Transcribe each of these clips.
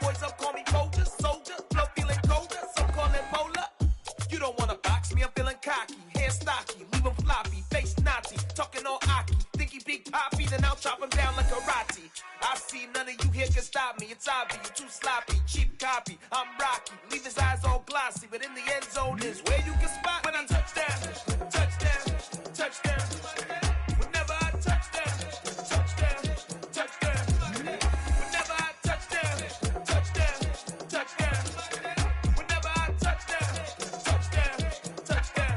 boys up call me Folger, soldier, flow feeling colder, some call it polar. You don't wanna box me, I'm feeling cocky, hair stocky, leave him floppy, face Nazi, talking all Aki, think he big poppy, then I'll chop him down like karate. I see none of you here can stop me, it's obvious, you too sloppy, cheap copy, I'm Rocky, leave his eyes all glossy, but in the end zone is where you can spot when I touchdown, touchdown, touchdown. Whenever I touchdown, touchdown, touchdown. Whenever I touchdown, touchdown, touchdown. Whenever I touchdown, touchdown, touchdown.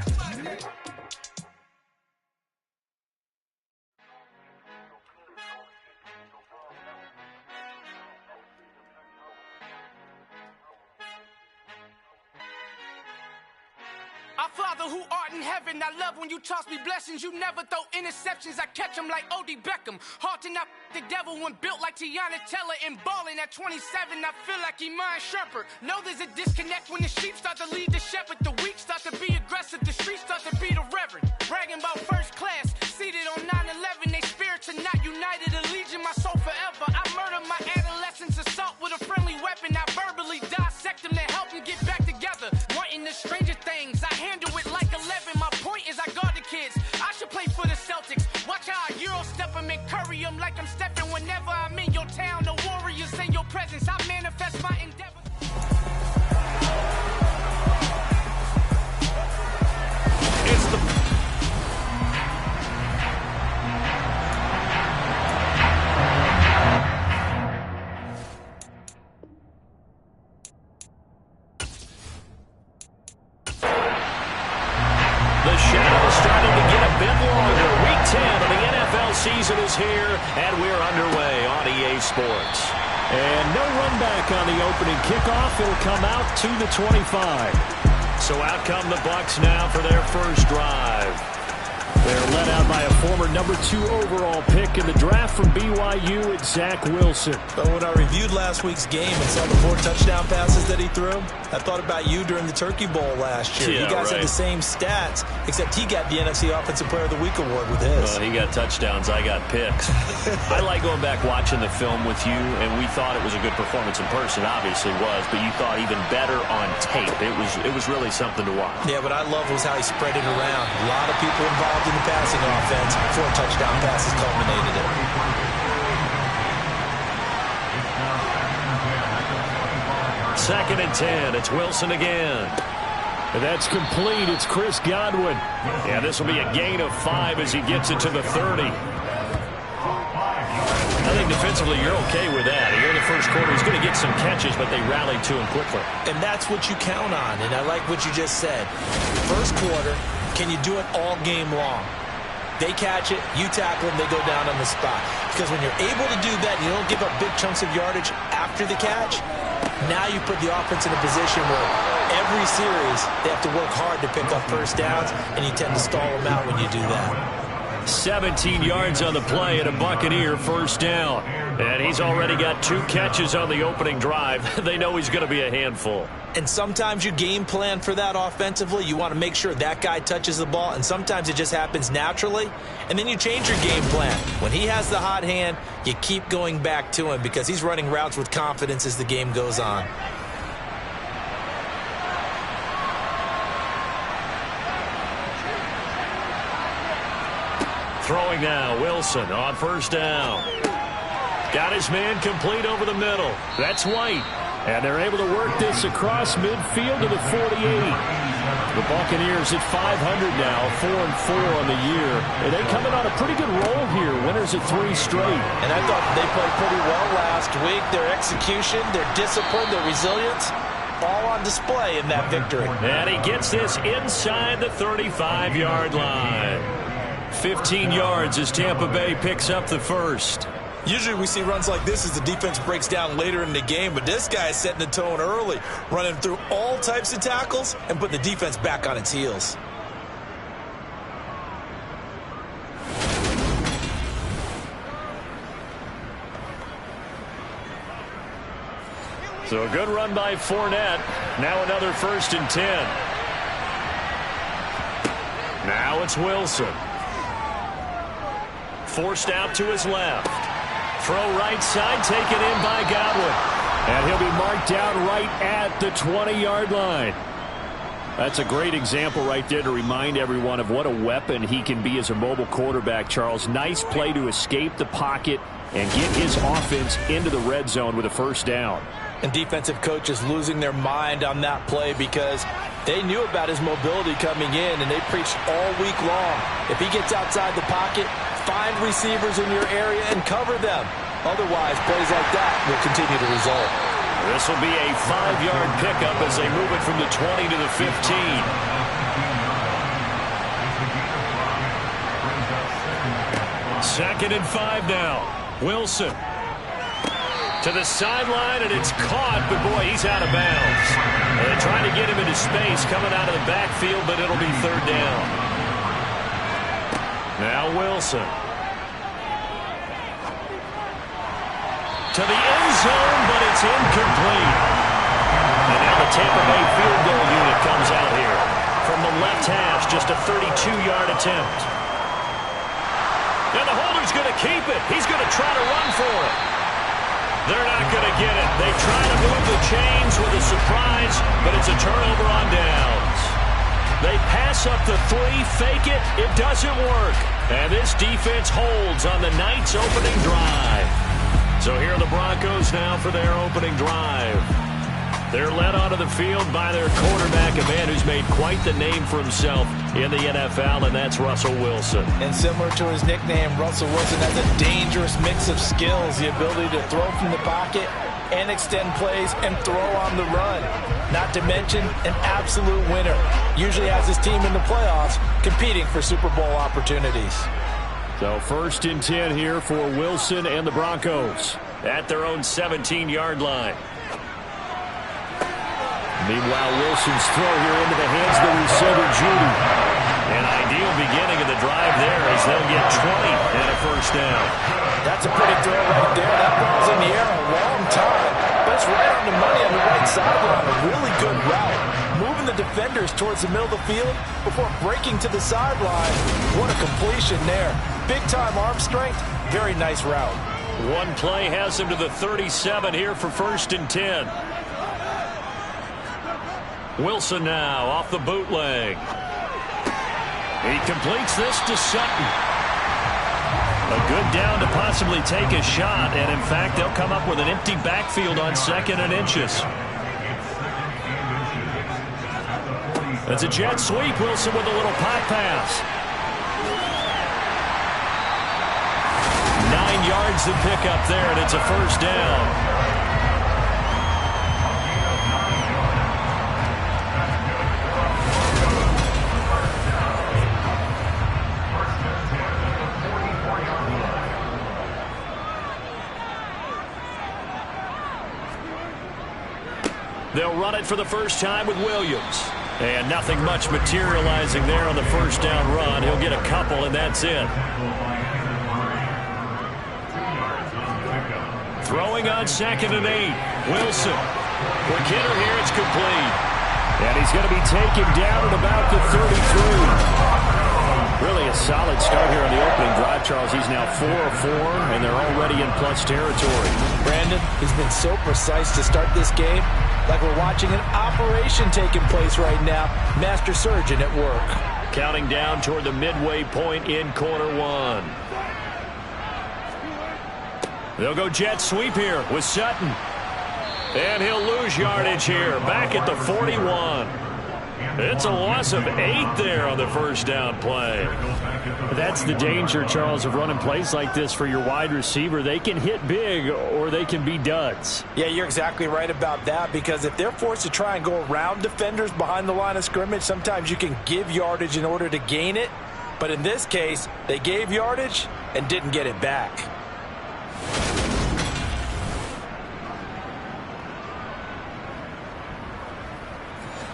Our Father who art in heaven, I love when you toss me blessings. You never throw interceptions, I catch them like O.D. Beckham. Hard to not the devil when built like Tiana Teller. And balling at 27, I feel like Iman Shumpert. Know there's a disconnect when the sheep start to lead the shepherd. The weak start to be aggressive, the streets start to be the reverend. Bragging about first class, seated on 9/11. They spirits are not united, a legion, my soul forever. I murder my adolescence, assault with a friendly weapon. I verbally dissect them to help them get back together. Wanting the stranger things, I handle it like 11. My point is I guard the kids. I should play for the Celtics. Watch how I Euro step them and curry them like I'm stepping. Whenever I'm in your town, the Warriors in your presence. I manifest my endeavor. It's the shadow starting to get a bit longer. Week 10 of the NFL season is here, and we're underway on EA Sports. And no run back on the opening kickoff. It'll come out to the 25. So out come the Bucs now for their first drive. They're led out by a former number 2 overall pick in the draft from BYU, it's Zach Wilson. But when I reviewed last week's game and saw the 4 touchdown passes that he threw, I thought about you during the Turkey Bowl last year. Yeah, you guys had the same stats, except he got the NFC Offensive Player of the Week award with his. Well, he got touchdowns, I got picks. I like going back watching the film with you, and we thought it was a good performance in person, obviously was, but you thought even better on tape. It was really something to watch. Yeah, what I love was how he spread it around. A lot of people involved in the passing offense. 4 touchdown passes culminated it. Second and 10. It's Wilson again. And that's complete. It's Chris Godwin. Yeah, this will be a gain of 5 as he gets it to the 30. I think defensively you're okay with that. Here in the first quarter, he's going to get some catches, but they rallied to him quickly. And that's what you count on, and I like what you just said. First quarter, can you do it all game long? They catch it, you tackle them, they go down on the spot. Because when you're able to do that, and you don't give up big chunks of yardage after the catch, now you put the offense in a position where every series they have to work hard to pick up first downs, and you tend to stall them out when you do that. 17 yards on the play and a Buccaneer first down. And he's already got 2 catches on the opening drive. They know he's going to be a handful. And sometimes you game plan for that offensively. You want to make sure that guy touches the ball, and sometimes it just happens naturally. And then you change your game plan. When he has the hot hand, you keep going back to him because he's running routes with confidence as the game goes on. Throwing now, Wilson on first down. Got his man complete over the middle. That's White. And they're able to work this across midfield to the 48. The Buccaneers at 500 now, 4-4 on the year. And they coming on a pretty good roll here, winners at 3 straight. And I thought they played pretty well last week. Their execution, their discipline, their resilience, all on display in that victory. And he gets this inside the 35-yard line. 15 yards as Tampa Bay picks up the first. Usually we see runs like this as the defense breaks down later in the game, but this guy is setting the tone early, running through all types of tackles and putting the defense back on its heels. So a good run by Fournette. Now another 1st and 10. Now it's Wilson. Forced out to his left. Throw right side, taken in by Godwin. And he'll be marked down right at the 20-yard line. That's a great example right there to remind everyone of what a weapon he can be as a mobile quarterback, Charles. Nice play to escape the pocket and get his offense into the red zone with a first down. And defensive coaches losing their mind on that play because they knew about his mobility coming in, and they preached all week long. If he gets outside the pocket, find receivers in your area and cover them. Otherwise, plays like that will continue to result. This will be a 5-yard pickup as they move it from the 20 to the 15. Second and 5 now. Wilson to the sideline, and it's caught, but boy, he's out of bounds. They're trying to get him into space coming out of the backfield, but it'll be third down. Now Wilson to the end zone, but it's incomplete. And now the Tampa Bay field goal unit comes out here. From the left hash, just a 32-yard attempt. And the holder's going to keep it. He's going to try to run for it. They're not going to get it. They try to move the chains with a surprise, but it's a turnover on downs. They pass up the 3, fake it. It doesn't work. And this defense holds on the night's opening drive. So here are the Broncos now for their opening drive. They're led onto the field by their quarterback, a man who's made quite the name for himself in the NFL, and that's Russell Wilson. And similar to his nickname, Russell Wilson has a dangerous mix of skills, the ability to throw from the pocket and extend plays and throw on the run. Not to mention an absolute winner. Usually has his team in the playoffs competing for Super Bowl opportunities. So first and 10 here for Wilson and the Broncos at their own 17-yard line. Meanwhile, Wilson's throw here into the hands of the receiver, Judy. An ideal beginning of the drive there as they'll get 20 and a first down. That's a pretty throw right there. That ball's in the air a long time, but it's right on the money on the right sideline. A really good route. Moving the defenders towards the middle of the field before breaking to the sideline. What a completion there. Big-time arm strength. Very nice route. One play has him to the 37 here for first and 10. Wilson now off the bootleg. He completes this to Sutton. A good down to possibly take a shot, and in fact, they'll come up with an empty backfield on 2nd and inches. That's a jet sweep. Wilson with a little pop pass. 9 yards to pick up there, and it's a first down. They'll run it for the first time with Williams. And nothing much materializing there on the first down run. He'll get a couple, and that's it. Throwing on 2nd and 8. Wilson. Quick hitter here. It's complete. And he's going to be taken down at about the 33. Really a solid start here on the opening drive, Charles. He's now 4 of 4, and they're already in plus territory. Brandon, he's been so precise to start this game, like we're watching an operation taking place right now. Master surgeon at work. Counting down toward the midway point in quarter 1. They'll go jet sweep here with Sutton. And he'll lose yardage here, back at the 41. It's a loss of 8 there on the first down play. That's the danger, Charles, of running plays like this for your wide receiver. They can hit big or they can be duds. Yeah, you're exactly right about that, because if they're forced to try and go around defenders behind the line of scrimmage, sometimes you can give yardage in order to gain it. But in this case, they gave yardage and didn't get it back.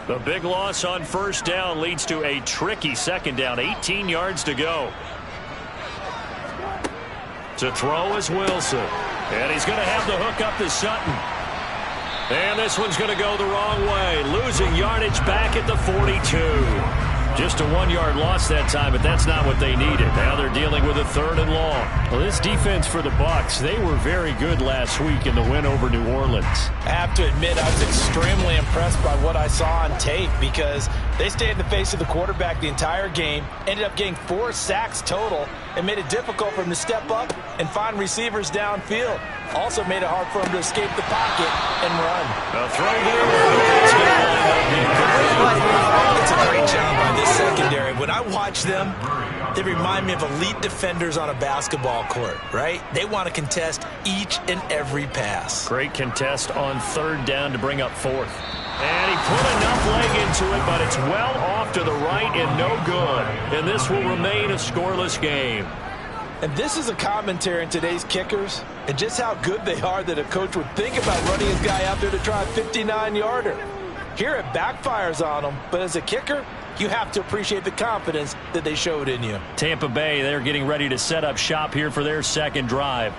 The big loss on first down leads to a tricky second down. 18 yards to go. To throw is Wilson. And he's going to have the hook up to Sutton. And this one's going to go the wrong way. Losing yardage back at the 42. Just a 1-yard loss that time, but that's not what they needed. Now they're dealing with a 3rd and long. Well, this defense for the Bucs, they were very good last week in the win over New Orleans. I have to admit, I was extremely impressed by what I saw on tape because they stayed in the face of the quarterback the entire game, ended up getting 4 sacks total, and made it difficult for him to step up and find receivers downfield. Also made it hard for him to escape the pocket and run. A throw there. It's a great job by this secondary. When I watch them, they remind me of elite defenders on a basketball court, right? They want to contest each and every pass. Great contest on 3rd down to bring up 4th. And he put enough leg into it, but it's well off to the right and no good. And this will remain a scoreless game. And this is a commentary on today's kickers and just how good they are that a coach would think about running his guy out there to try a 59-yarder. Here it backfires on them, but as a kicker, you have to appreciate the confidence that they showed in you. Tampa Bay, they're getting ready to set up shop here for their 2nd drive.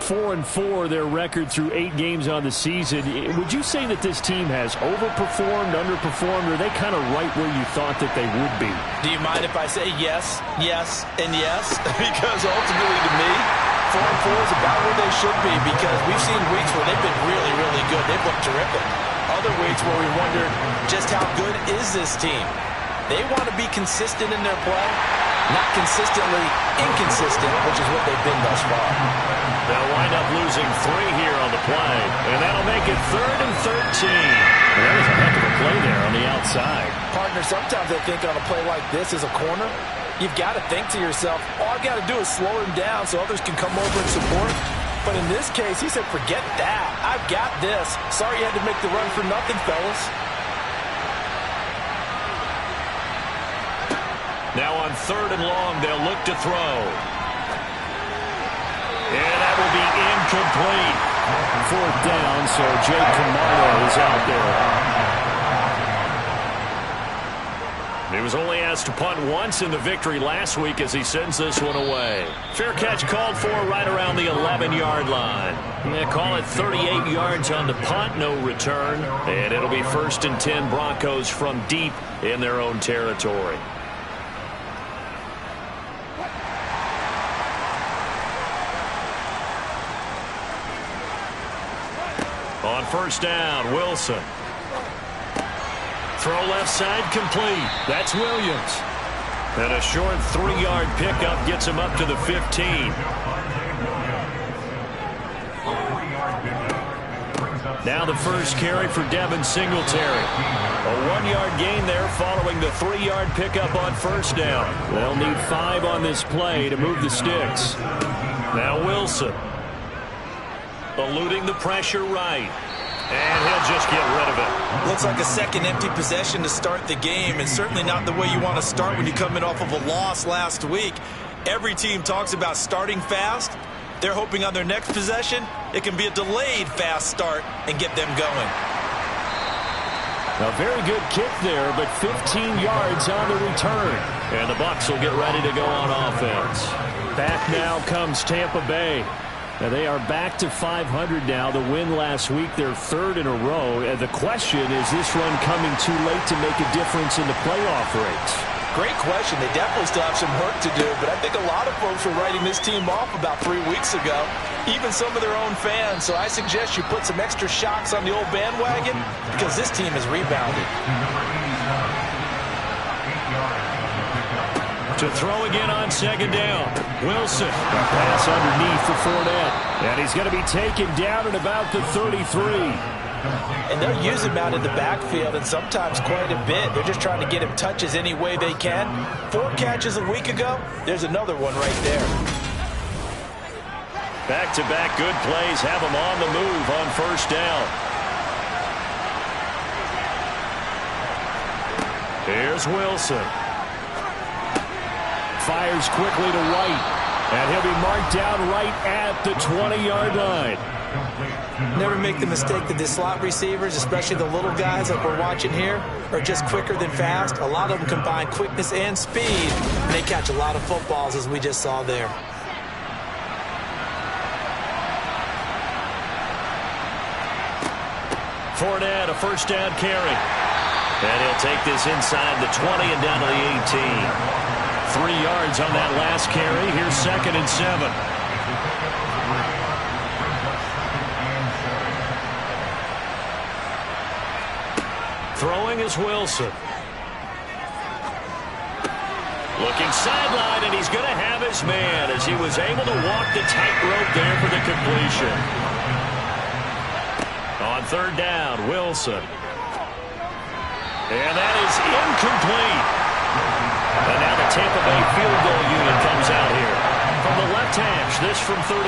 4-4, their record through 8 games on the season. Would you say that this team has overperformed, underperformed, or are they kind of right where you thought that they would be? Do you mind if I say yes, yes, and yes? Because ultimately to me, 4-4 is about where they should be because we've seen weeks where they've been really, really good. They've looked terrific. Other weeks where we wondered just how good is this team. They want to be consistent in their play, not consistently inconsistent, which is what they've been thus far. They'll wind up losing 3 here on the play, and that'll make it 3rd and 13. And that was a heck of a play there on the outside. Partner, sometimes I think on a play like this as a corner, you've got to think to yourself, all I've got to do is slow him down so others can come over and support. But in this case, he said, forget that. I've got this. Sorry you had to make the run for nothing, fellas. Now on 3rd and long, they'll look to throw. And that will be incomplete. 4th down, so Jake Camarda is out there. He was only asked to punt once in the victory last week as he sends this one away. Fair catch called for right around the 11-yard line. Yeah, call it 38 yards on the punt, no return. And it'll be 1st and 10 Broncos from deep in their own territory. On 1st down, Wilson. Throw left side complete. That's Williams. And a short 3-yard pickup gets him up to the 15. Now the first carry for Devin Singletary. A 1-yard gain there following the 3-yard pickup on 1st down. They'll need 5 on this play to move the sticks. Now Wilson. Eluding the pressure right. And he'll just get rid of it. Looks like a second empty possession to start the game, and certainly not the way you want to start when you're coming off of a loss last week. Every team talks about starting fast. They're hoping on their next possession, it can be a delayed fast start and get them going. A very good kick there, but 15 yards on the return. And the Bucs will get ready to go on offense. Back now comes Tampa Bay. Now they are back to 500 now. The win last week, their 3rd in a row. And the question, is this run coming too late to make a difference in the playoff race? Great question. They definitely still have some work to do, but I think a lot of folks were writing this team off about 3 weeks ago, even some of their own fans. So I suggest you put some extra shocks on the old bandwagon because this team has rebounded. To throw again on 2nd down. Wilson. A pass underneath for Fournette. And he's going to be taken down at about the 33. And they'll use him out in the backfield, and sometimes quite a bit. They're just trying to get him touches any way they can. 4 catches a week ago. There's another one right there. Back-to-back good plays have him on the move on 1st down. Here's Wilson. Fires quickly to right, and he'll be marked down right at the 20-yard line. Never make the mistake that the slot receivers, especially the little guys like we're watching here, are just quicker than fast. A lot of them combine quickness and speed, and they catch a lot of footballs, as we just saw there. Fournette, a 1st down carry. And he'll take this inside the 20 and down to the 18. 3 yards on that last carry. Here's 2nd and 7. Throwing is Wilson. Looking sideline, and he's going to have his man as he was able to walk the tightrope there for the completion. On 3rd down, Wilson. And that is incomplete. And now the Tampa Bay field goal unit comes out here. From the left hash, this from 34.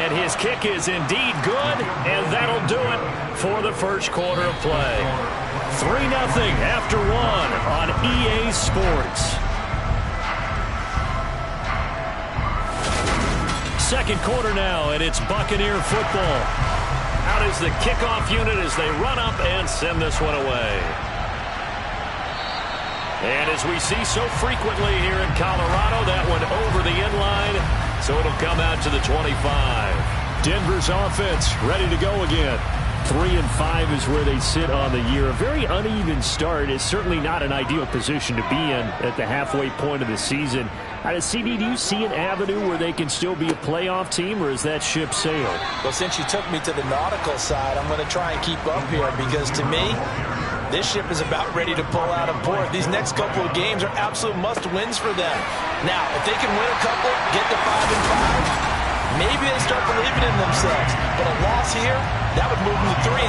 And his kick is indeed good, and that'll do it for the first quarter of play. 3-0 after 1 on EA Sports. Second quarter now, and it's Buccaneer football. Out is the kickoff unit as they run up and send this one away. And as we see so frequently here in Colorado, that one over the end line, so it'll come out to the 25. Denver's offense ready to go again. 3-5 is where they sit on the year. A very uneven start is certainly not an ideal position to be in at the halfway point of the season. CD, do you see an avenue where they can still be a playoff team, or is that ship sailed? Well, since you took me to the nautical side, I'm going to try and keep up here because to me, this ship is about ready to pull out of port. These next couple of games are absolute must-wins for them. Now, if they can win a couple, get to 5-5, maybe they start believing in themselves. But a loss here, that would move them to 3-6.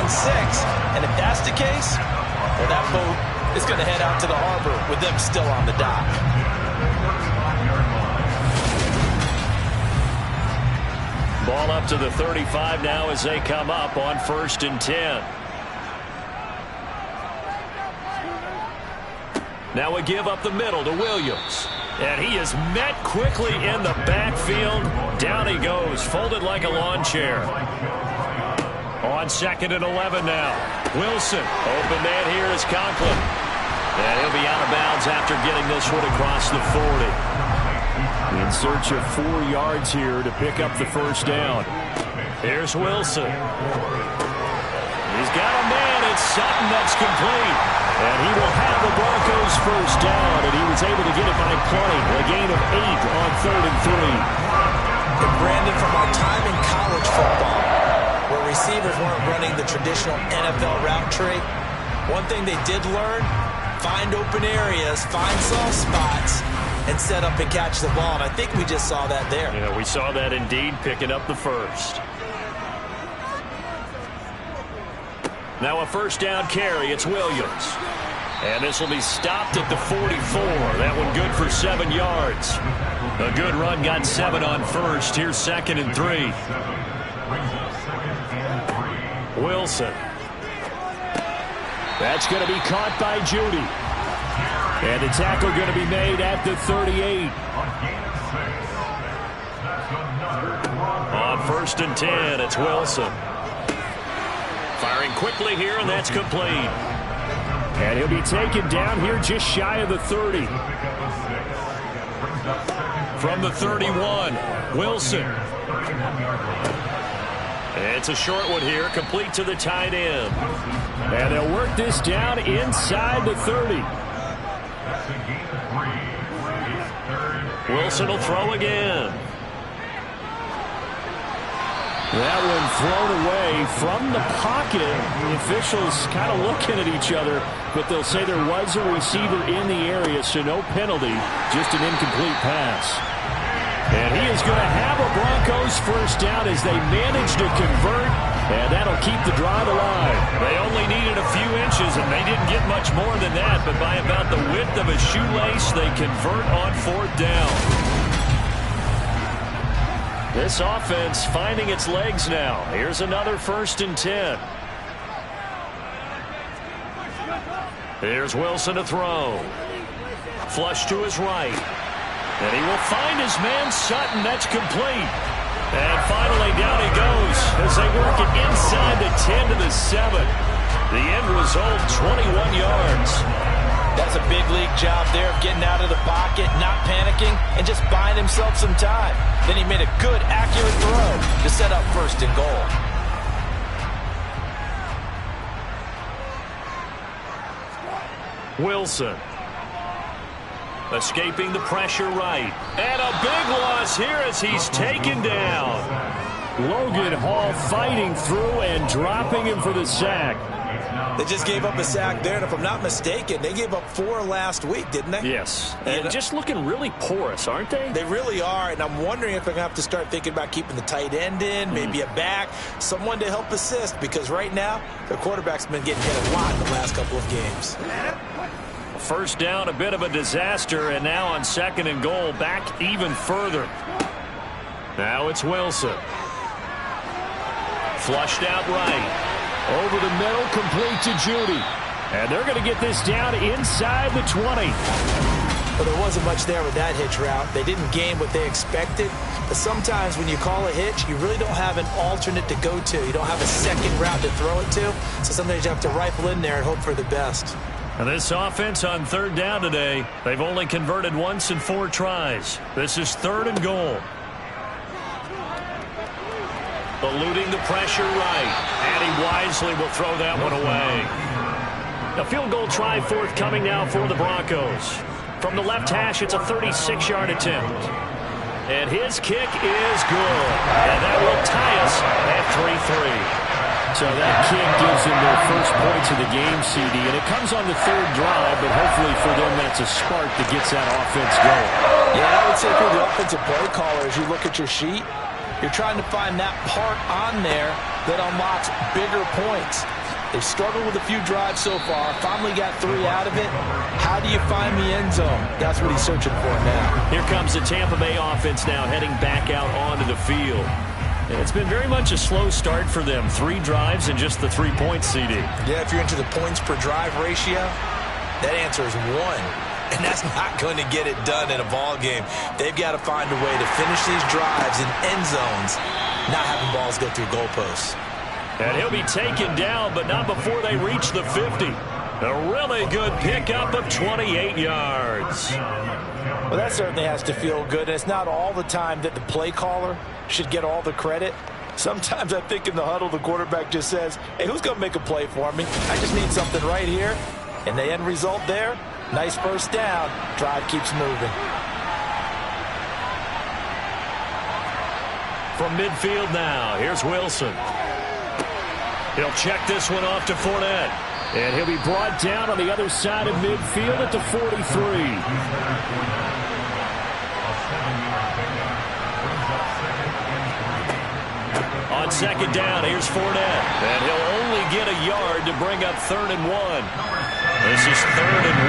And if that's the case, well, that boat is going to head out to the harbor with them still on the dock. Ball up to the 35 now as they come up on 1st and 10. Now a give up the middle to Williams. And he is met quickly in the backfield. Down he goes, folded like a lawn chair. On 2nd and 11 now. Wilson, open man here is Conklin. And he'll be out of bounds after getting this one across the 40. In search of 4 yards here to pick up the first down. Here's Wilson. He's got a man. It's Sutton. That's complete. And he will have the Broncos first down, and he was able to get it by plenty. A gain of 8 on 3rd and 3. And Brandon, from our time in college football, where receivers weren't running the traditional NFL route tree, one thing they did learn, find open areas, find soft spots, and set up and catch the ball. And I think we just saw that there. Yeah, we saw that indeed, picking up the first. Now a first down carry. It's Williams. And this will be stopped at the 44. That one good for 7 yards. A good run, got 7 on first. Here's 2nd and 3. Wilson. That's going to be caught by Judy. And the tackle going to be made at the 38. On 1st and 10, it's Wilson. Firing quickly here, and that's complete. And he'll be taken down here just shy of the 30. From the 31, Wilson. It's a short one here, complete to the tight end. And they'll work this down inside the 30. Wilson will throw again. That one thrown away from the pocket. The officials kind of looking at each other, but they'll say there was a receiver in the area, so no penalty, just an incomplete pass. And he is going to have a Broncos first down as they manage to convert, and that'll keep the drive alive. They only needed a few inches, and they didn't get much more than that, but by about the width of a shoelace, they convert on 4th down. This offense finding its legs now. Here's another 1st and 10. Here's Wilson to throw. Flush to his right. And he will find his man Sutton. That's complete. And finally down he goes as they work it inside the 10 to the 7. The end result, 21 yards. That's a big league job there of getting out of the pocket, not panicking, and just buying himself some time. Then he made a good, accurate throw to set up 1st and goal. Wilson. Escaping the pressure right. And a big loss here as he's taken down. Logan Hall fighting through and dropping him for the sack. They just gave up a sack there, and if I'm not mistaken, they gave up 4 last week, didn't they? Yes. And just looking really porous, aren't they? They really are, and I'm wondering if they're going to have to start thinking about keeping the tight end in, maybe a back, someone to help assist, because right now, their quarterback's been getting hit a lot in the last couple of games. First down, a bit of a disaster, and now on 2nd and goal, back even further. Now it's Wilson. Flushed out right. Over the middle, complete to Judy. And they're going to get this down inside the 20. Well, there wasn't much there with that hitch route. They didn't gain what they expected. But sometimes when you call a hitch, you really don't have an alternate to go to. You don't have a second route to throw it to. So sometimes you have to rifle in there and hope for the best. And this offense on 3rd down today, they've only converted once in 4 tries. This is 3rd and goal. Eluding the pressure right. And he wisely will throw that one away. A field goal try forthcoming now for the Broncos. From the left hash, it's a 36-yard attempt. And his kick is good. And that will tie us at 3-3. So that kick gives them their first points of the game, CD. And it comes on the 3rd drive, but hopefully for them that's a spark that gets that offense going. Yeah, I would say for the offensive play caller, as you look at your sheet, you're trying to find that part on there that unlocks bigger points. They've struggled with a few drives so far. Finally got 3 out of it. How do you find the end zone? That's what he's searching for now. Here comes the Tampa Bay offense now heading back out onto the field. And it's been very much a slow start for them. 3 drives and just the 3 points, CD. Yeah, if you're into the points per drive ratio, that answer is 1. And that's not going to get it done in a ball game. They've got to find a way to finish these drives in end zones, not having balls go through goalposts. And he'll be taken down, but not before they reach the 50. A really good pickup of 28 yards. Well, that certainly has to feel good. It's not all the time that the play caller should get all the credit. Sometimes I think in the huddle, the quarterback just says, hey, who's going to make a play for me? I just need something right here. And the end result there, nice first down. Drive keeps moving. From midfield now, here's Wilson. He'll check this one off to Fournette. And he'll be brought down on the other side of midfield at the 43. On 2nd down, here's Fournette. And he'll only get a yard to bring up 3rd and 1. This is 3rd and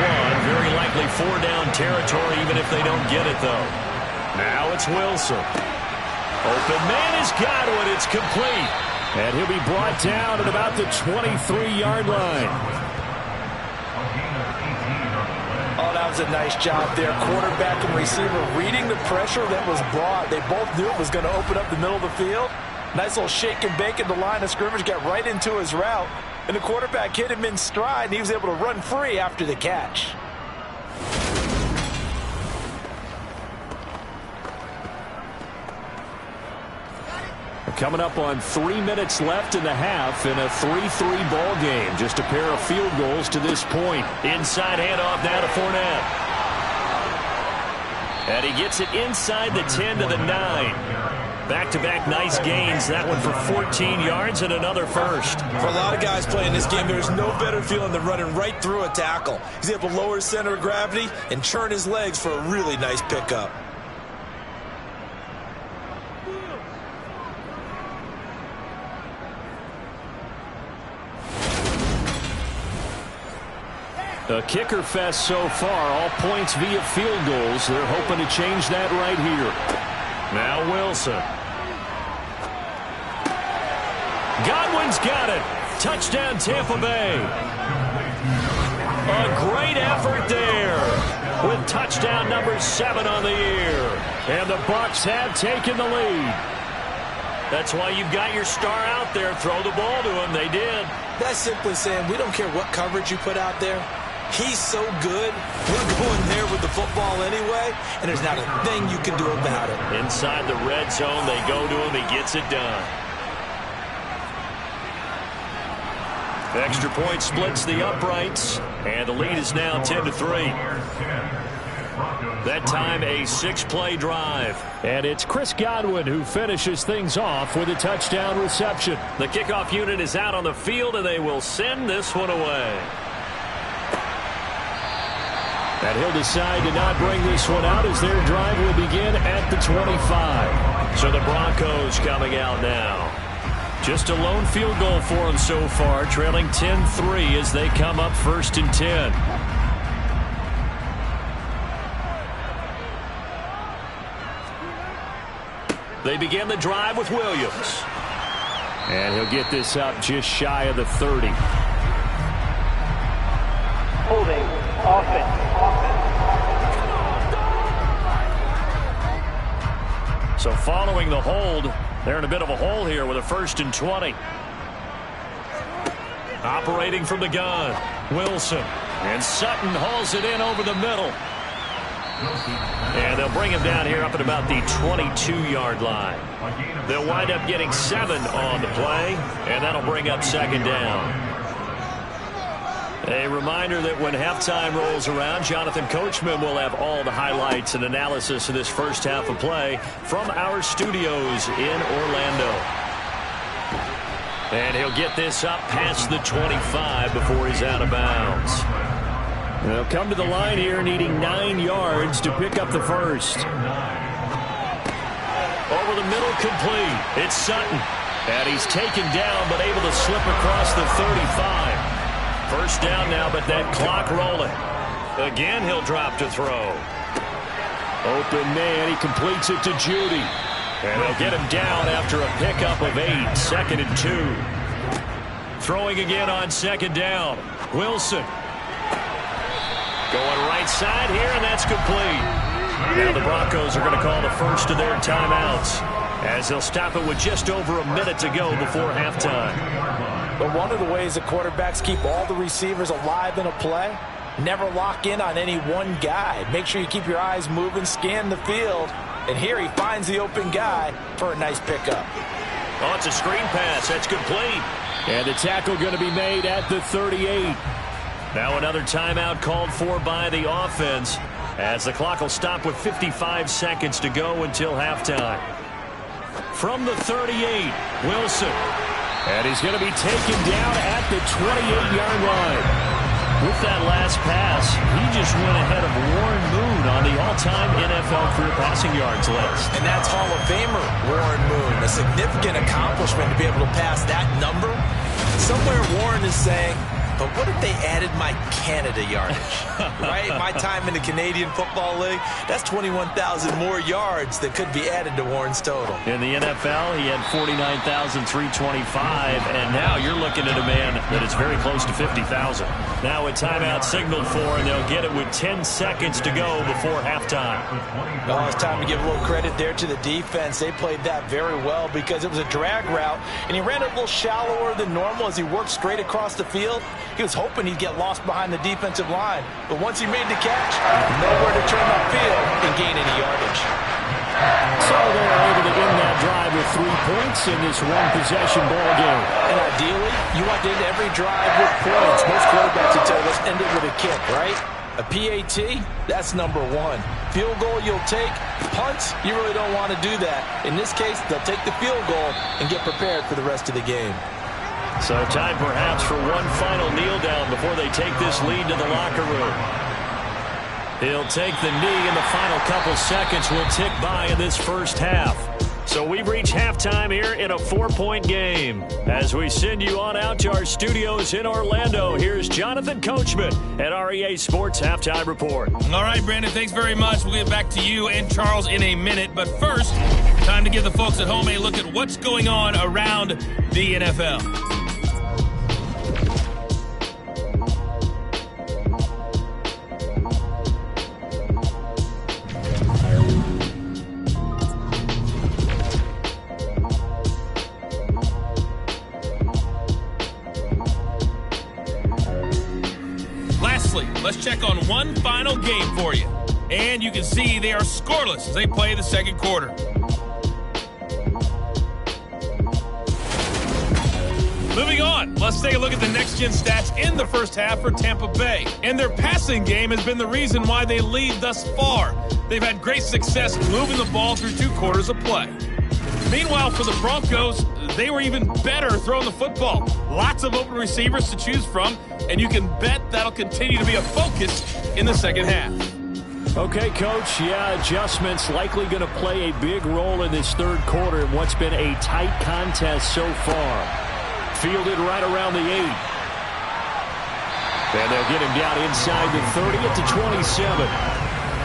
1. Very likely 4-down territory, even if they don't get it, though. Now it's Wilson. Open man has got it. It's complete. And he'll be brought down at about the 23-yard line. Oh, that was a nice job there. Quarterback and receiver reading the pressure that was brought. They both knew it was going to open up the middle of the field. Nice little shake and bake at the line of scrimmage. Got right into his route. And the quarterback hit him in stride, and he was able to run free after the catch. Coming up on 3 minutes left in the half in a 3-3 ball game. Just a pair of field goals to this point. Inside handoff now to Fournette. And he gets it inside the 10 to the 9. Back-to-back nice gains. That one for 14 yards and another first. For a lot of guys playing this game, there's no better feeling than running right through a tackle. He's able to lower his center of gravity and churn his legs for a really nice pickup. A kicker fest so far, all points via field goals. They're hoping to change that right here. Now Wilson. Godwin's got it. Touchdown Tampa Bay. A great effort there with touchdown number 7 on the year. And the Bucs have taken the lead. That's why you've got your star out there. Throw the ball to him. They did. That's simply saying we don't care what coverage you put out there. He's so good, we're going there with the football anyway, and there's not a thing you can do about it. Inside the red zone, they go to him. He gets it done. Extra point splits the uprights, and the lead is now 10-3. That time a 6-play drive. And it's Chris Godwin who finishes things off with a touchdown reception. The kickoff unit is out on the field, and they will send this one away. And he'll decide to not bring this one out as their drive will begin at the 25. So the Broncos coming out now. Just a lone field goal for them so far, trailing 10-3 as they come up 1st and 10. They begin the drive with Williams. And he'll get this up just shy of the 30. Holding, offense. So following the hold, they're in a bit of a hole here with a 1st and 20. Operating from the gun, Wilson. And Sutton hauls it in over the middle. And they'll bring him down here up at about the 22-yard line. They'll wind up getting 7 on the play, and that'll bring up 2nd down. A reminder that when halftime rolls around, Jonathan Coachman will have all the highlights and analysis of this first half of play from our studios in Orlando. And he'll get this up past the 25 before he's out of bounds. They'll come to the line here needing 9 yards to pick up the first. Over the middle, complete. It's Sutton. And he's taken down but able to slip across the 35. First down now, but that clock rolling. Again, he'll drop to throw. Open man, he completes it to Judy. And they'll get him down after a pickup of 8, 2nd and 2. Throwing again on 2nd down. Wilson. Going right side here, and that's complete. Now the Broncos are going to call the first of their timeouts as they'll stop it with just over a minute to go before halftime. But one of the ways that quarterbacks keep all the receivers alive in a play, never lock in on any one guy. Make sure you keep your eyes moving, scan the field, and here he finds the open guy for a nice pickup. Oh, it's a screen pass. That's complete. And the tackle going to be made at the 38. Now another timeout called for by the offense as the clock will stop with 55 seconds to go until halftime. From the 38, Wilson. And he's going to be taken down at the 28-yard line. With that last pass, he just went ahead of Warren Moon on the all-time NFL career passing yards list. And that's Hall of Famer Warren Moon. A significant accomplishment to be able to pass that number. Somewhere Warren is saying, but what if they added my Canada yardage, right? My time in the Canadian Football League, that's 21,000 more yards that could be added to Warren's total. In the NFL, he had 49,325, and now you're looking at a man that is very close to 50,000. Now a timeout signaled for, and they'll get it with 10 seconds to go before halftime. Oh, it's time to give a little credit there to the defense. They played that very well because it was a drag route, and he ran it a little shallower than normal as he worked straight across the field. He was hoping he'd get lost behind the defensive line. But once he made the catch, nowhere to turn upfield and gain any yardage. So they're able to end that drive with 3 points in this one-possession ball game. And ideally, you want to end every drive with points. Most quarterbacks would tell us end it with a kick, right? A PAT, that's number 1. Field goal you'll take. Punts, you really don't want to do that. In this case, they'll take the field goal and get prepared for the rest of the game. So time perhaps for one final kneel down before they take this lead to the locker room. He'll take the knee, and the final couple seconds will tick by in this first half. So we've reached halftime here in a 4-point game. As we send you on out to our studios in Orlando, here's Jonathan Coachman at REA Sports Halftime Report. All right, Brandon, thanks very much. We'll get back to you and Charles in a minute. But first, time to give the folks at home a look at what's going on around the NFL. Let's check on one final game for you. And you can see they are scoreless as they play the second quarter. Moving on, let's take a look at the next-gen stats in the first half for Tampa Bay. And their passing game has been the reason why they lead thus far. They've had great success moving the ball through 2 quarters of play. Meanwhile, for the Broncos, they were even better throwing the football. Lots of open receivers to choose from, and you can bet that'll continue to be a focus in the second half. Okay, Coach, adjustments likely going to play a big role in this third quarter in what's been a tight contest so far. Fielded right around the 8. And they'll get him down inside the 30 at the 27.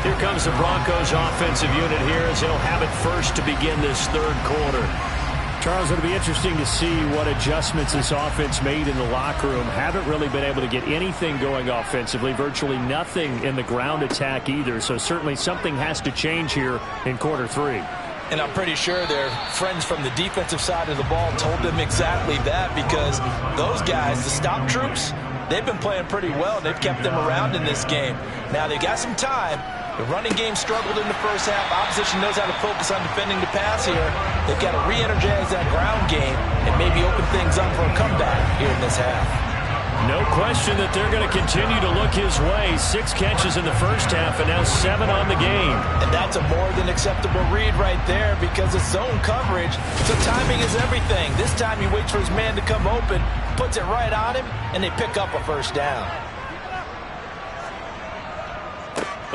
Here comes the Broncos offensive unit here as they'll have it first to begin this third quarter. Charles, it'll be interesting to see what adjustments this offense made in the locker room. Haven't really been able to get anything going offensively, virtually nothing in the ground attack either. So certainly something has to change here in quarter 3. And I'm pretty sure their friends from the defensive side of the ball told them exactly that, because those guys, the stop troops, they've been playing pretty well. They've kept them around in this game. Now they've got some time. The running game struggled in the first half. Opposition knows how to focus on defending the pass here. They've got to re-energize that ground game and maybe open things up for a comeback here in this half. No question that they're going to continue to look his way. 6 catches in the first half and now 7 on the game. And that's a more than acceptable read right there, because it's zone coverage, so timing is everything. This time he waits for his man to come open, puts it right on him, and they pick up a first down.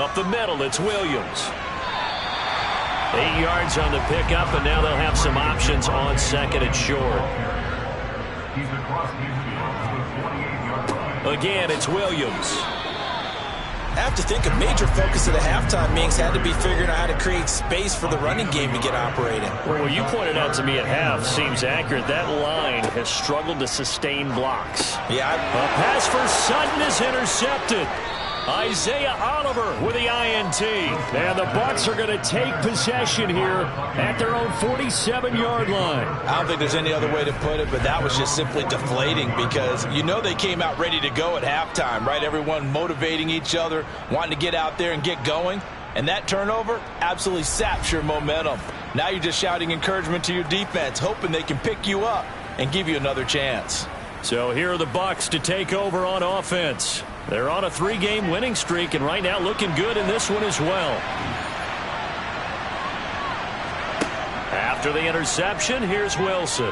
Up the middle, it's Williams. 8 yards on the pickup, and now they'll have some options on second and short. Again, it's Williams. I have to think a major focus of the halftime meetings had to be figuring out how to create space for the running game to get operating. Well, you pointed out to me at half seems accurate. That line has struggled to sustain blocks. Yeah. A pass for Sutton is intercepted. Isaiah Oliver with the INT. And the Bucs are going to take possession here at their own 47-yard line. I don't think there's any other way to put it, but that was just simply deflating, because you know they came out ready to go at halftime, right? Everyone motivating each other, wanting to get out there and get going. And that turnover absolutely saps your momentum. Now you're just shouting encouragement to your defense, hoping they can pick you up and give you another chance. So here are the Bucs to take over on offense. They're on a 3-game winning streak, and right now looking good in this one as well. After the interception, here's Wilson.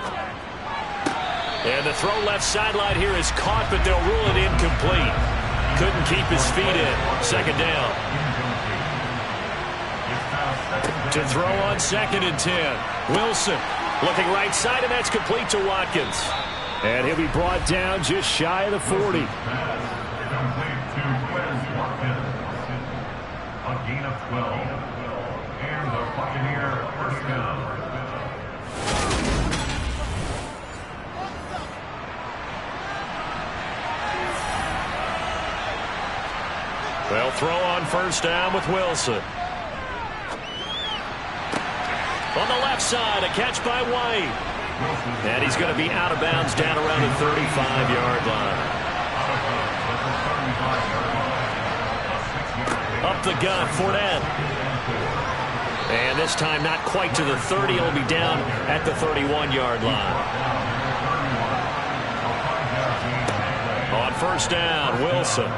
And the throw left sideline here is caught, but they'll rule it incomplete. Couldn't keep his feet in. Second down. To throw on 2nd and 10. Wilson looking right side, and that's complete to Watkins. And he'll be brought down just shy of the 40. A gain of 12. And the Buccaneer first down. They'll throw on first down with Wilson. On the left side, a catch by White. And he's going to be out of bounds down around the 35-yard line. Up the gun, Fournette. And this time not quite to the 30. He'll be down at the 31-yard line. On first down, Wilson.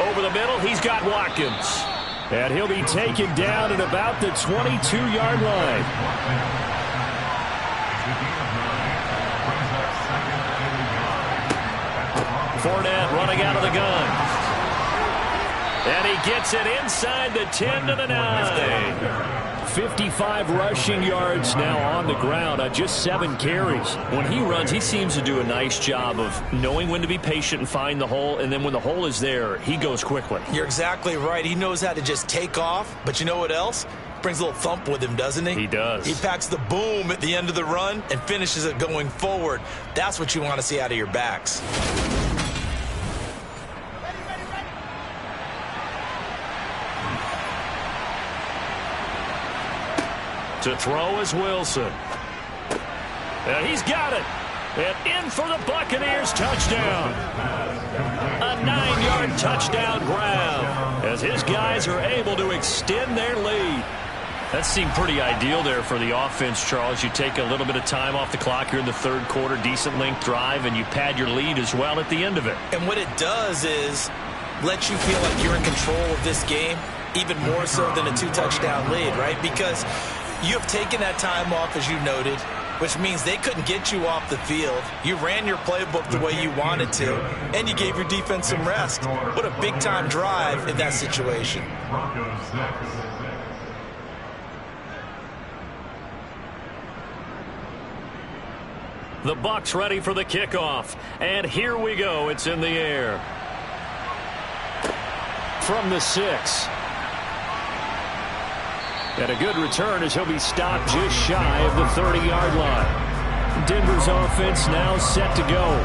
Over the middle, he's got Watkins. And he'll be taken down at about the 22-yard line. Fournette running out of the gun. And he gets it inside the 10 to the 9. 55 rushing yards now on the ground on just 7 carries. When he runs, he seems to do a nice job of knowing when to be patient and find the hole, and then when the hole is there, he goes quickly. You're exactly right. He knows how to just take off, but you know what else? Brings a little thump with him, doesn't he? He does. He packs the boom at the end of the run and finishes it going forward. That's what you want to see out of your backs. To throw is Wilson. And he's got it. And in for the Buccaneers touchdown. A 9-yard touchdown grab as his guys are able to extend their lead. That seemed pretty ideal there for the offense, Charles. You take a little bit of time off the clock here in the third quarter, decent length drive, and you pad your lead as well at the end of it. And what it does is let you feel like you're in control of this game, even more so than a 2-touchdown lead, right? Because you have taken that time off, as you noted, which means they couldn't get you off the field. You ran your playbook the way you wanted to, and you gave your defense some rest. What a big-time drive in that situation. The Bucs ready for the kickoff, and here we go. It's in the air. From the 6. And a good return as he'll be stopped just shy of the 30-yard line. Denver's offense now set to go.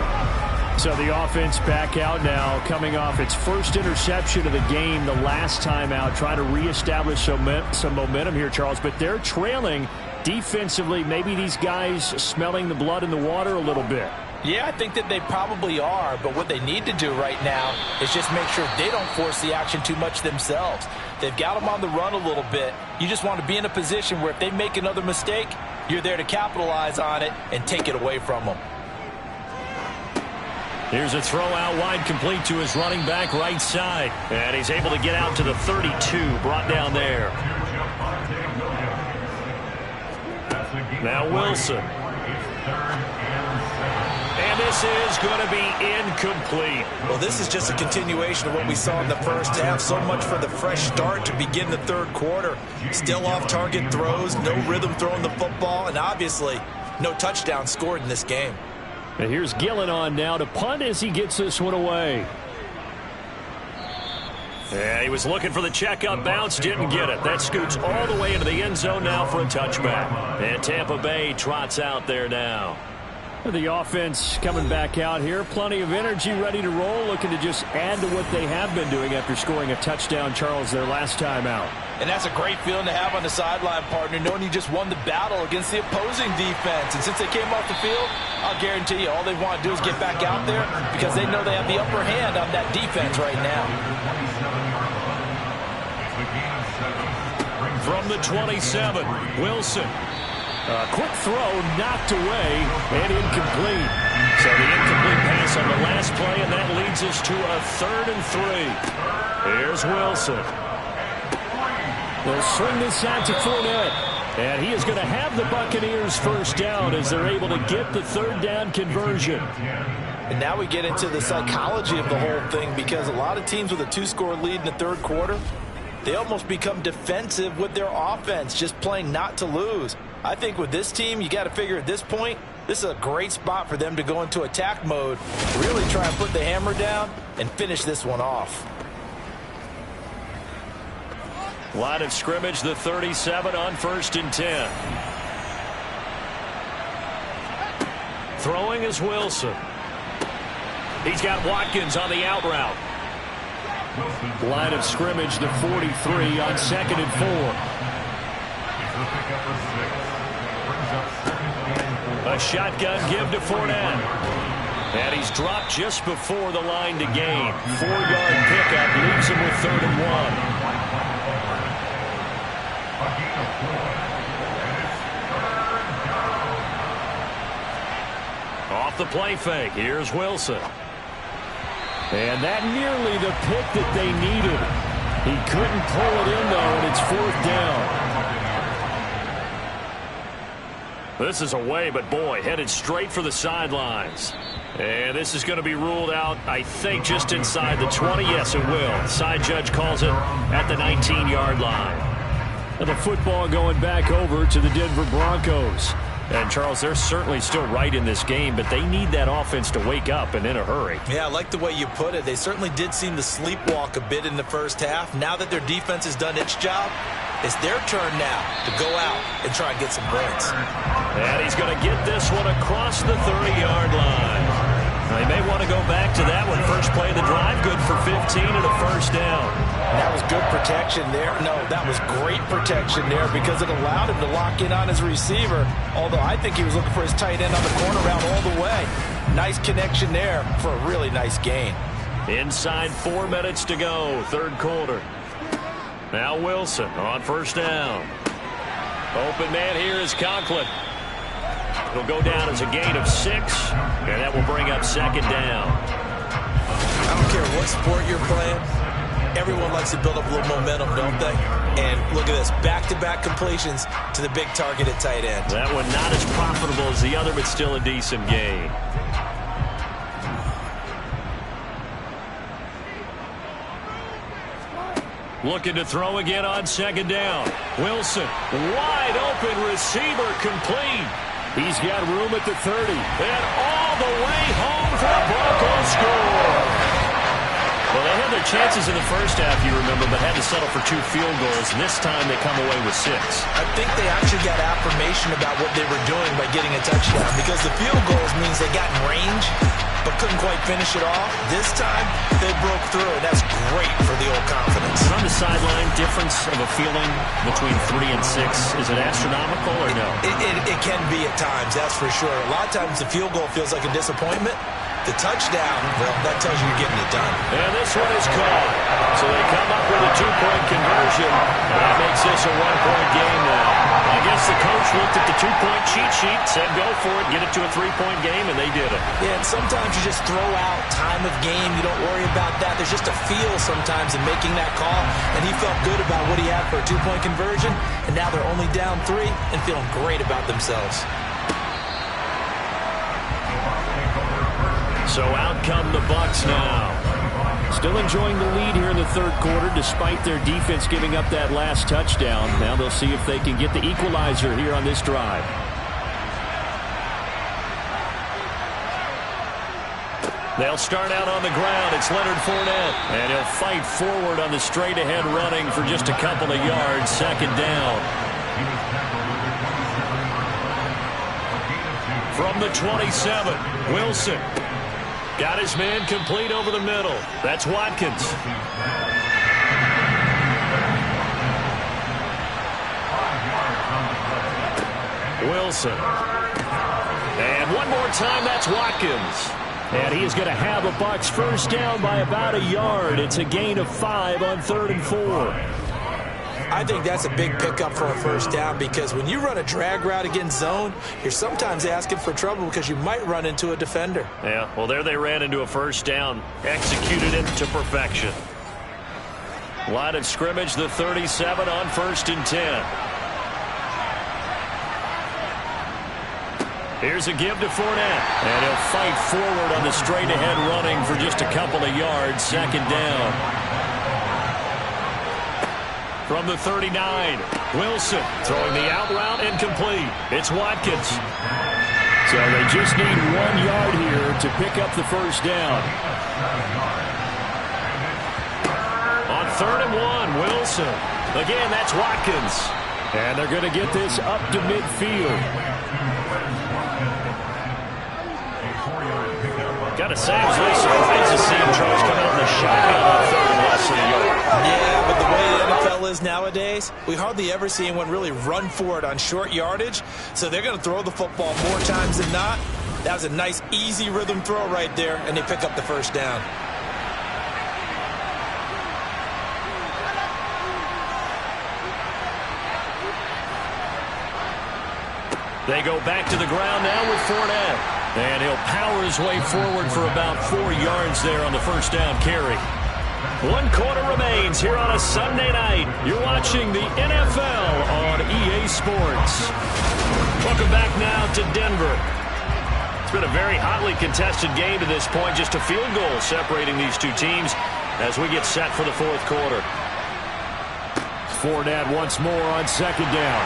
So the offense back out now, coming off its first interception of the game the last time out, trying to reestablish some momentum here, Charles. But they're trailing defensively. Maybe these guys smelling the blood in the water a little bit. Yeah, I think that they probably are, but what they need to do right now is just make sure they don't force the action too much themselves. They've got them on the run a little bit. You just want to be in a position where if they make another mistake, you're there to capitalize on it and take it away from them. Here's a throw out wide, complete to his running back right side. And he's able to get out to the 32, brought down there. Now Wilson. And this is going to be incomplete. Well, this is just a continuation of what we saw in the first half. So much for the fresh start to begin the third quarter. Still off-target throws, no rhythm throwing the football, and obviously no touchdown scored in this game. And here's Gillen on now to punt as he gets this one away. Yeah, he was looking for the checkup bounce, didn't get it. That scoots all the way into the end zone now for a touchback. And Tampa Bay trots out there now. The offense coming back out here. Plenty of energy, ready to roll, looking to just add to what they have been doing after scoring a touchdown, Charles, their last time out. And that's a great feeling to have on the sideline, partner, knowing you just won the battle against the opposing defense. And since they came off the field, I'll guarantee you all they want to do is get back out there because they know they have the upper hand on that defense right now. From the 27, Wilson. A quick throw knocked away and incomplete. So the incomplete pass on the last play, and that leads us to a 3rd and 3. Here's Wilson. They'll swing this out to Fournette. And he is going to have the Buccaneers first down as they're able to get the 3rd down conversion. And now we get into the psychology of the whole thing because a lot of teams with a 2-score lead in the third quarter, they almost become defensive with their offense, just playing not to lose. I think with this team, you got to figure at this point, this is a great spot for them to go into attack mode, really try and put the hammer down and finish this one off. Line of scrimmage, the 37 on 1st and 10. Throwing is Wilson. He's got Watkins on the out route. Line of scrimmage, the 43 on 2nd and 4. A shotgun give to Fournette. And he's dropped just before the line to gain. 4-yard pickup leaves him with 3rd and 1. Off the play fake. Here's Wilson. And that nearly the pick that they needed. He couldn't pull it in, though, and it's 4th down. This is away, but boy, headed straight for the sidelines. And this is going to be ruled out, I think, just inside the 20. Yes, it will. Side judge calls it at the 19-yard line. And the football going back over to the Denver Broncos. And, Charles, they're certainly still right in this game, but they need that offense to wake up and in a hurry. Yeah, I like the way you put it. They certainly did seem to sleepwalk a bit in the first half. Now that their defense has done its job, it's their turn now to go out and try and get some points. And he's going to get this one across the 30-yard line. They may want to go back to that one. First play of the drive, good for 15 and a 1st down. That was good protection there. No, that was great protection there because it allowed him to lock in on his receiver, although I think he was looking for his tight end on the corner route all the way. Nice connection there for a really nice gain. Inside 4 minutes to go, 3rd quarter. Now Wilson on 1st down. Open man here is Conklin. It'll go down as a gain of 6, and that will bring up second down. I don't care what sport you're playing. Everyone likes to build up a little momentum, don't they? And look at this, back-to-back completions to the big target at tight end. That one not as profitable as the other, but still a decent gain. Looking to throw again on second down. Wilson, wide open receiver, complete. He's got room at the 30. And all the way home for a Broncos score. Well, they had their chances in the first half, you remember, but had to settle for 2 field goals. This time they come away with 6. I think they actually got affirmation about what they were doing by getting a touchdown, because the field goals means they got in range but couldn't quite finish it off. This time they broke through, and that's great for the old confidence. On the sideline, difference of a feeling between 3 and 6, is it astronomical or no? It can be at times, that's for sure. A lot of times the field goal feels like a disappointment. The touchdown, well, that tells you you're getting it done. And this one is caught. So they come up with a 2-point conversion. And that makes this a 1-point game now. I guess the coach looked at the 2-point cheat sheet, said go for it, get it to a 3-point game, and they did it. Yeah, and sometimes you just throw out time of game. You don't worry about that. There's just a feel sometimes in making that call. And he felt good about what he had for a 2-point conversion. And now they're only down 3 and feeling great about themselves. So out come the Bucs now. Still enjoying the lead here in the third quarter despite their defense giving up that last touchdown. Now they'll see if they can get the equalizer here on this drive. They'll start out on the ground. It's Leonard Fournette. And he'll fight forward on the straight-ahead running for just a couple of yards. Second down. From the 27, Wilson. Got his man complete over the middle. That's Watkins. Wilson. And one more time, that's Watkins. And he is going to have a Bucs first down by about a yard. It's a gain of 5 on 3rd and 4. I think that's a big pickup for a first down, because when you run a drag route against zone, you're sometimes asking for trouble because you might run into a defender. Yeah, well, there they ran into a first down, executed it to perfection. Line of scrimmage, the 37 on 1st and 10. Here's a give to Fournette, and he'll fight forward on the straight-ahead running for just a couple of yards. Second down. From the 39, Wilson throwing the out route incomplete. It's Watkins. So they just need 1 yard here to pick up the first down. On 3rd and 1, Wilson. Again, that's Watkins. And they're going to get this up to midfield. Got to say, I was really surprised to see him try to come out in the shotgun on 3rd and less than a yard. Yeah, but the way the NFL is nowadays, we hardly ever see anyone really run for it on short yardage. So they're going to throw the football more times than not. That was a nice, easy rhythm throw right there, and they pick up the first down. They go back to the ground now with Fournette. And he'll power his way forward for about 4 yards there on the first down carry. 1 quarter remains here on a Sunday night. You're watching the NFL on EA Sports. Welcome back now to Denver. It's been a very hotly contested game to this point. Just a field goal separating these two teams as we get set for the fourth quarter. Fournette once more on second down.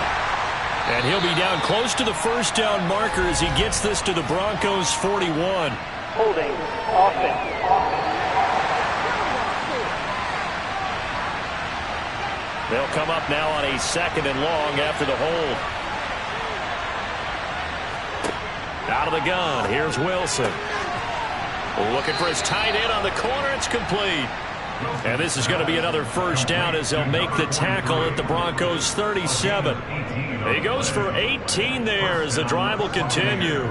And he'll be down close to the first down marker as he gets this to the Broncos' 41. Holding offense. They'll come up now on a 2nd and long after the hold. Out of the gun, here's Wilson. Looking for his tight end on the corner, it's complete. And this is going to be another first down as they'll make the tackle at the Broncos' 37. He goes for 18 there as the drive will continue.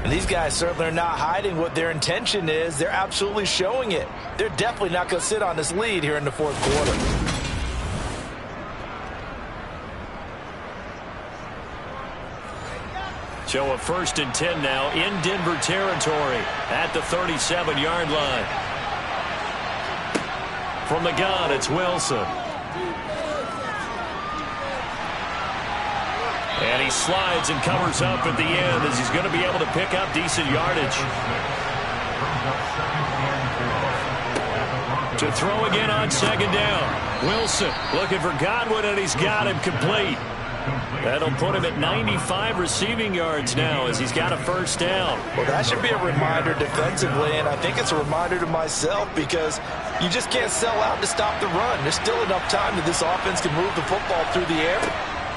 And these guys certainly are not hiding what their intention is. They're absolutely showing it. They're definitely not going to sit on this lead here in the fourth quarter. So a 1st and 10 now in Denver territory at the 37-yard line. From the gun, it's Wilson. And he slides and covers up at the end as he's going to be able to pick up decent yardage. To throw again on 2nd down. Wilson looking for Godwin, and he's got him complete. That'll put him at 95 receiving yards now as he's got a 1st down. Well, that should be a reminder defensively, and I think it's a reminder to myself because you just can't sell out to stop the run. There's still enough time that this offense can move the football through the air,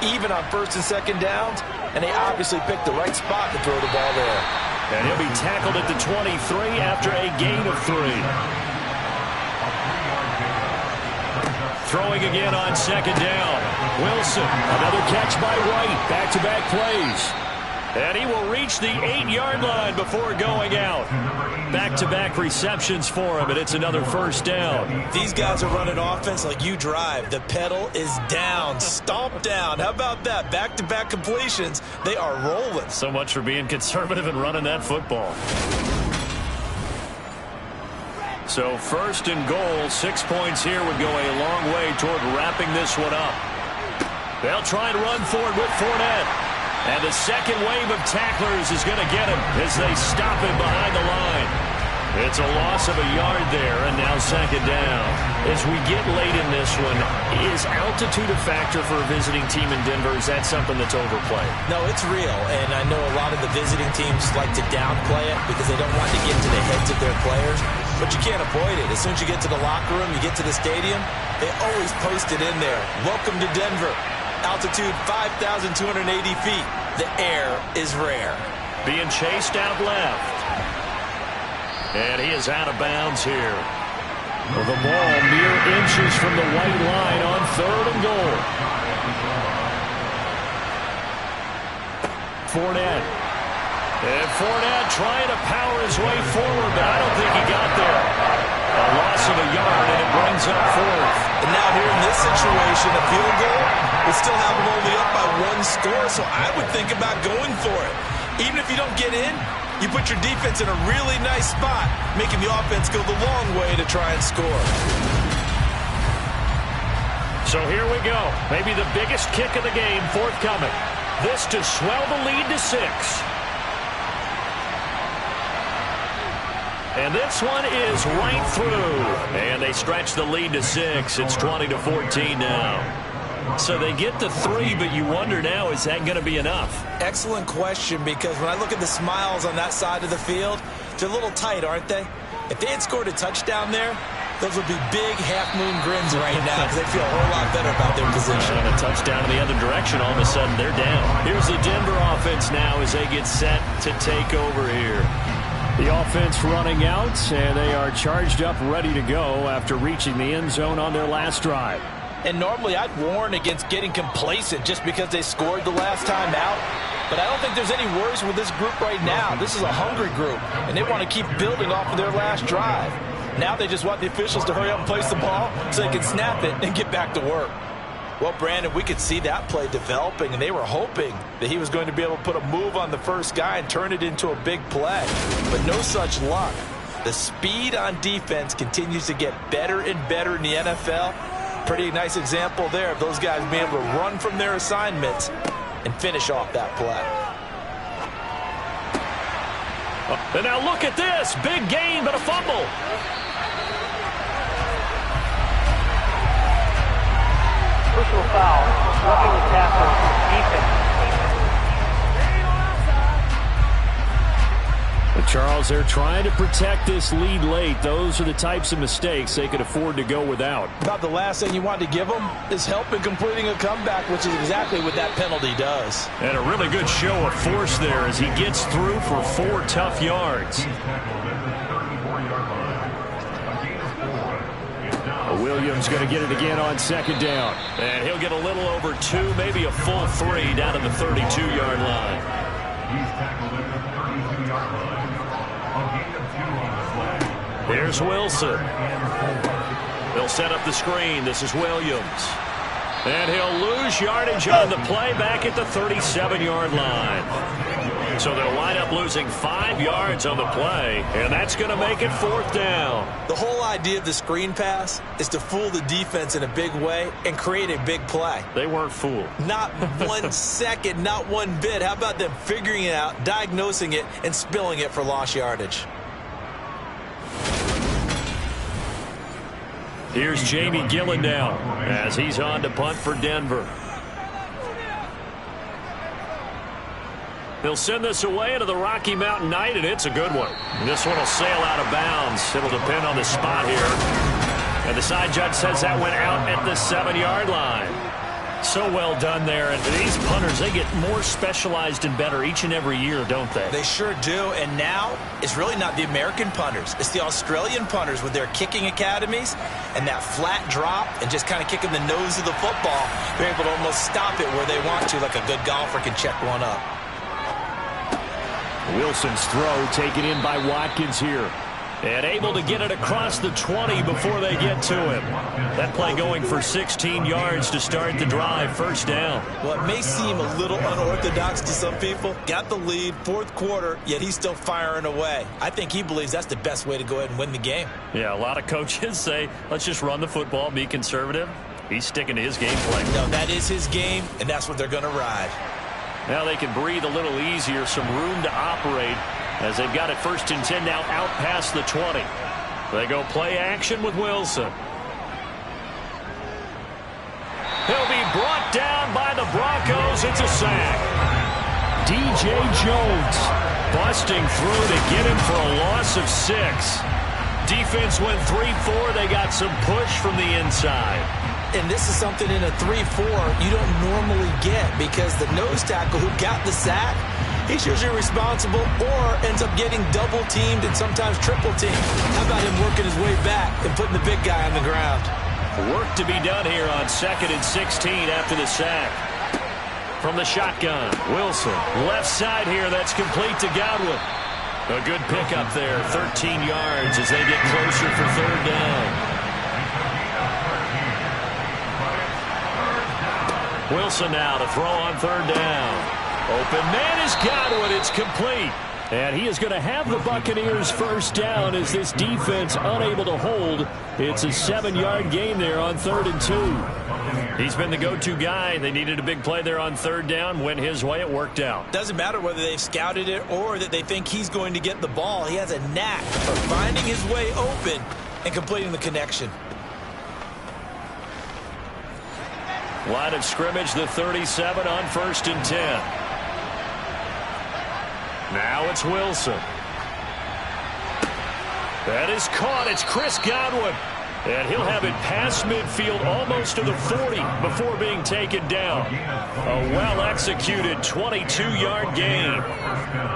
even on 1st and 2nd downs, and they obviously picked the right spot to throw the ball there. And he'll be tackled at the 23 after a gain of 3. Throwing again on 2nd down. Wilson, another catch by White. Back-to-back plays. And he will reach the 8-yard line before going out. Back-to-back receptions for him, and it's another 1st down. These guys are running offense like you drive. The pedal is down, stomp down. How about that? Back-to-back completions. They are rolling. So much for being conservative and running that football. So 1st and goal, 6 points here would go a long way toward wrapping this one up. They'll try and run forward with Fournette. And the second wave of tacklers is going to get him as they stop him behind the line. It's a loss of a yard there, and now 2nd down. As we get late in this one, is altitude a factor for a visiting team in Denver? Is that something that's overplayed? No, it's real, and I know a lot of the visiting teams like to downplay it because they don't want to get into the heads of their players. But you can't avoid it. As soon as you get to the locker room, you get to the stadium, they always post it in there. Welcome to Denver. Altitude 5,280 feet. The air is rare. Being chased out left. And he is out of bounds here. Well, the ball mere inches from the white line on 3rd and goal. Fournette. And Fournette trying to power his way forward, but I don't think he got there. A loss of a yard, and it brings up 4th. And now here in this situation, a field goal would still have them only up by 1 score, so I would think about going for it. Even if you don't get in, you put your defense in a really nice spot, making the offense go the long way to try and score. So here we go. Maybe the biggest kick of the game forthcoming. This to swell the lead to 6. And this one is right through. And they stretch the lead to 6. It's 20-14 now. So they get to 3, but you wonder now, is that going to be enough? Excellent question, because when I look at the smiles on that side of the field, they're a little tight, aren't they? If they had scored a touchdown there, those would be big half-moon grins right now because they feel a whole lot better about their position. And a touchdown in the other direction, all of a sudden they're down. Here's the Denver offense now as they get set to take over here. The offense running out, and they are charged up, ready to go after reaching the end zone on their last drive. And normally I'd warn against getting complacent just because they scored the last time out. But I don't think there's any worries with this group right now. This is a hungry group, and they want to keep building off of their last drive. Now they just want the officials to hurry up and place the ball so they can snap it and get back to work. Well, Brandon, we could see that play developing, and they were hoping that he was going to be able to put a move on the first guy and turn it into a big play. But no such luck. The speed on defense continues to get better and better in the NFL. Pretty nice example there of those guys being able to run from their assignments and finish off that play. And now look at this. Big gain, but a fumble. Personal foul, roughing the tackle, defense. But Charles, they're trying to protect this lead late. Those are the types of mistakes they could afford to go without. About the last thing you want to give them is help in completing a comeback, which is exactly what that penalty does. And a really good show of force there as he gets through for 4 tough yards. Williams going to get it again on 2nd down. And he'll get a little over 2, maybe a full 3 down to the 32-yard line. He's tackled at the 32-yard line. A gain of 2 on the play. Here's Wilson. He'll set up the screen. This is Williams. And he'll lose yardage on the play back at the 37-yard line. So they'll wind up losing 5 yards on the play, and that's going to make it 4th down. The whole idea of the screen pass is to fool the defense in a big way and create a big play. They weren't fooled. Not 1 second, not one bit. How about them figuring it out, diagnosing it, and spilling it for lost yardage? Here's Jamie Gillen now as he's on to punt for Denver. They'll send this away into the Rocky Mountain Night, and it's a good one. This one will sail out of bounds. It'll depend on the spot here. And the side judge says that went out at the 7-yard line. So well done there. And these punters, they get more specialized and better each and every year, don't they? They sure do. And now it's really not the American punters. It's the Australian punters with their kicking academies and that flat drop and just kind of kicking the nose of the football. They're able to almost stop it where they want to, like a good golfer can check one up. Wilson's throw taken in by Watkins here. And able to get it across the 20 before they get to him. That play going for 16 yards to start the drive. 1st down. Well, it may seem a little unorthodox to some people. Got the lead, 4th quarter, yet he's still firing away. I think he believes that's the best way to go ahead and win the game. Yeah, a lot of coaches say, let's just run the football, be conservative. He's sticking to his game plan. No, that is his game, and that's what they're going to ride. Now they can breathe a little easier, some room to operate as they've got it 1st and 10 now out past the 20. They go play action with Wilson. He'll be brought down by the Broncos. It's a sack. DJ Jones busting through to get him for a loss of 6. Defense went 3-4. They got some push from the inside. And this is something in a 3-4 you don't normally get because the nose tackle who got the sack, he's usually responsible or ends up getting double-teamed and sometimes triple-teamed. How about him working his way back and putting the big guy on the ground? Work to be done here on 2nd and 16 after the sack. From the shotgun, Wilson, left side here, that's complete to Godwin. A good pickup there, 13 yards as they get closer for 3rd down. Wilson now to throw on 3rd down. Open man is Godwin. It's complete. And he is going to have the Buccaneers 1st down as this defense unable to hold. It's a 7-yard gain there on 3rd and 2. He's been the go-to guy. They needed a big play there on 3rd down. Went his way. It worked out. Doesn't matter whether they've scouted it or that they think he's going to get the ball. He has a knack for finding his way open and completing the connection. Line of scrimmage, the 37 on 1st and 10. Now it's Wilson. That is caught. It's Chris Godwin. And he'll have it past midfield almost to the 40 before being taken down. A well-executed 22-yard gain.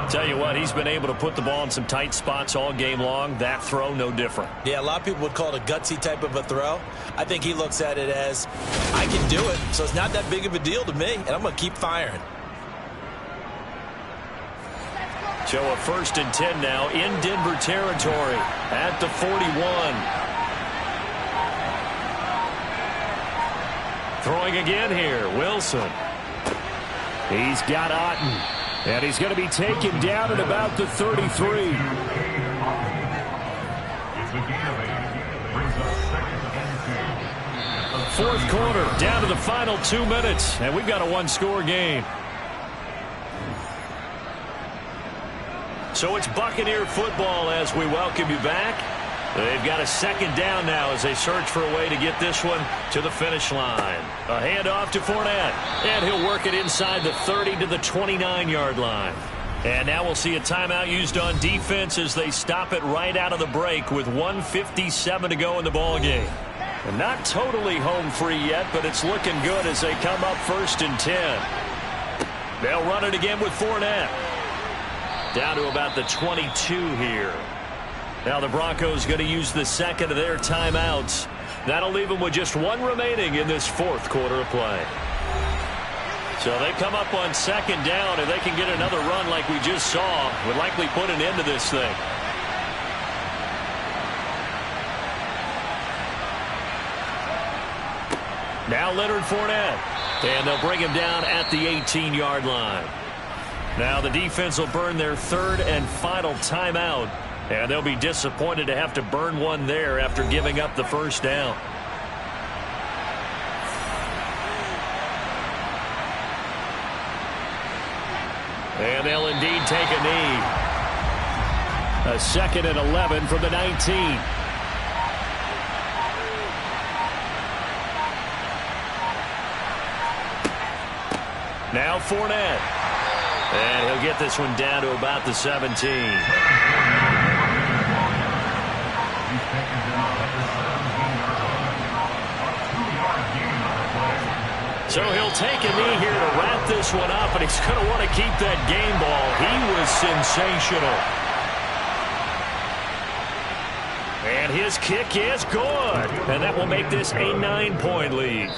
Tell you what, he's been able to put the ball in some tight spots all game long. That throw, no different. Yeah, a lot of people would call it a gutsy type of a throw. I think he looks at it as, I can do it, so it's not that big of a deal to me, and I'm going to keep firing. So a 1st and 10 now in Denver territory at the 41. Throwing again here, Wilson. He's got Otten, and he's going to be taken down at about the 33. Fourth quarter, down to the final 2 minutes, and we've got a 1-score game. So it's Buccaneer football as we welcome you back. They've got a 2nd down now as they search for a way to get this one to the finish line. A handoff to Fournette, and he'll work it inside the 30 to the 29-yard line. And now we'll see a timeout used on defense as they stop it right out of the break with 1:57 to go in the ballgame. And not totally home free yet, but it's looking good as they come up 1st and 10. They'll run it again with Fournette. Down to about the 22 here. Now the Broncos going to use the 2nd of their timeouts. That'll leave them with just 1 remaining in this 4th quarter of play. So they come up on 2nd down. If they can get another run like we just saw, would likely put an end to this thing. Now Leonard Fournette. And they'll bring him down at the 18-yard line. Now the defense will burn their third and final timeout, and they'll be disappointed to have to burn one there after giving up the first down. And they'll indeed take a knee. A 2nd and 11 from the 19. Now Fournette. And he'll get this one down to about the 17. So he'll take a knee here to wrap this one up, and he's going to want to keep that game ball. He was sensational. And his kick is good. And that will make this a 9-point lead.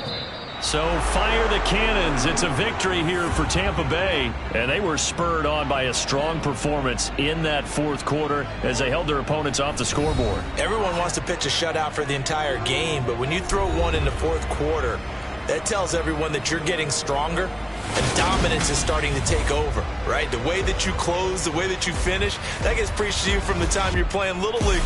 So fire the cannons. It's a victory here for Tampa Bay. And they were spurred on by a strong performance in that fourth quarter as they held their opponents off the scoreboard. Everyone wants to pitch a shutout for the entire game, but when you throw one in the fourth quarter, that tells everyone that you're getting stronger and dominance is starting to take over, right? The way that you close, the way that you finish, that gets preached to you from the time you're playing Little League.